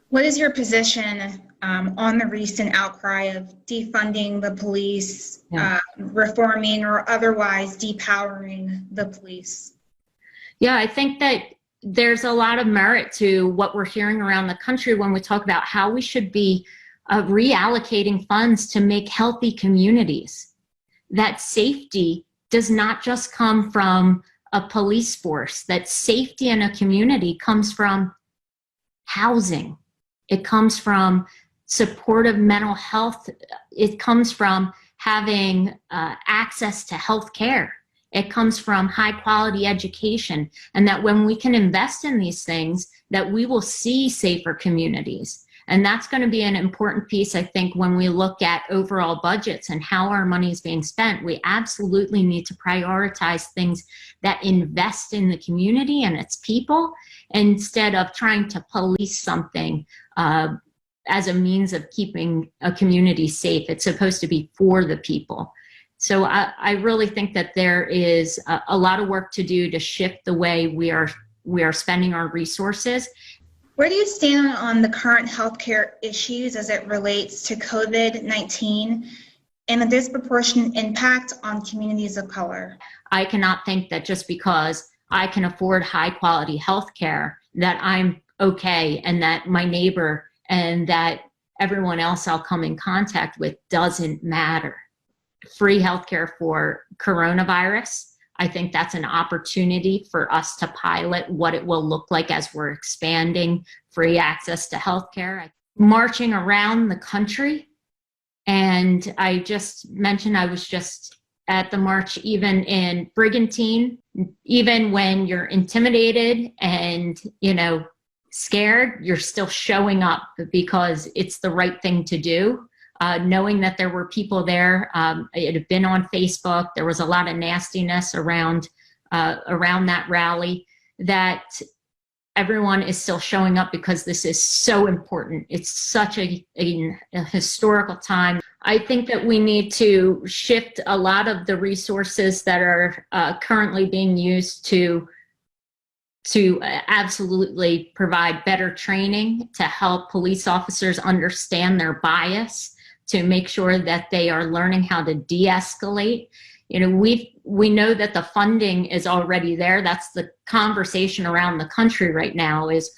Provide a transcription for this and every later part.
What is your position on the recent outcry of defunding the police, Yeah. reforming or otherwise depowering the police? Yeah, I think that there's a lot of merit to what we're hearing around the country when we talk about how we should be reallocating funds to make healthy communities. That safety does not just come from a police force, that safety in a community comes from housing. It comes from supportive mental health. It comes from having access to health care. It comes from high quality education, and that when we can invest in these things, that we will see safer communities. And that's going to be an important piece, I think, when we look at overall budgets and how our money is being spent. We absolutely need to prioritize things that invest in the community and its people, instead of trying to police something as a means of keeping a community safe. It's supposed to be for the people. So I really think that there is a lot of work to do to shift the way we are spending our resources. Where do you stand on the current healthcare issues as it relates to COVID-19 and the disproportionate impact on communities of color? I cannot think that just because I can afford high quality healthcare that I'm okay, and that my neighbor and that everyone else I'll come in contact with doesn't matter. Free healthcare for coronavirus, I think that's an opportunity for us to pilot what it will look like as we're expanding free access to healthcare. Marching around the country, and I just mentioned I was just at the march, even in Brigantine. Even when you're intimidated and scared, you're still showing up because it's the right thing to do. Knowing that there were people there, it had been on Facebook. There was a lot of nastiness around that rally. That everyone is still showing up because this is so important. It's such a historical time. I think that we need to shift a lot of the resources that are currently being used to absolutely provide better training to help police officers understand their bias, to make sure that they are learning how to de-escalate. We know that the funding is already there. That's the conversation around the country right now, is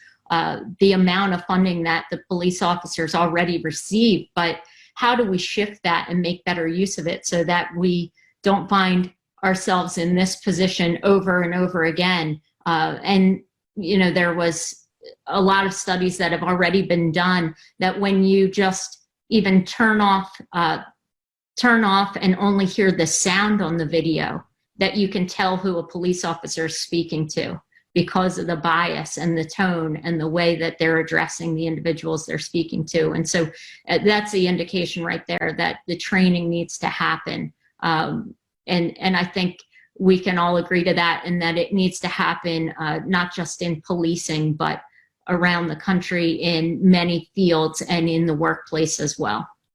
the amount of funding that the police officers already receive. But how do we shift that and make better use of it so that we don't find ourselves in this position over and over again? There was a lot of studies that have already been done that when you just even turn off and only hear the sound on the video, that you can tell who a police officer is speaking to because of the bias and the tone and the way that they're addressing the individuals they're speaking to. And so that's the indication right there that the training needs to happen. And I think we can all agree to that, and that it needs to happen not just in policing, but around the country in many fields and in the workplace as well.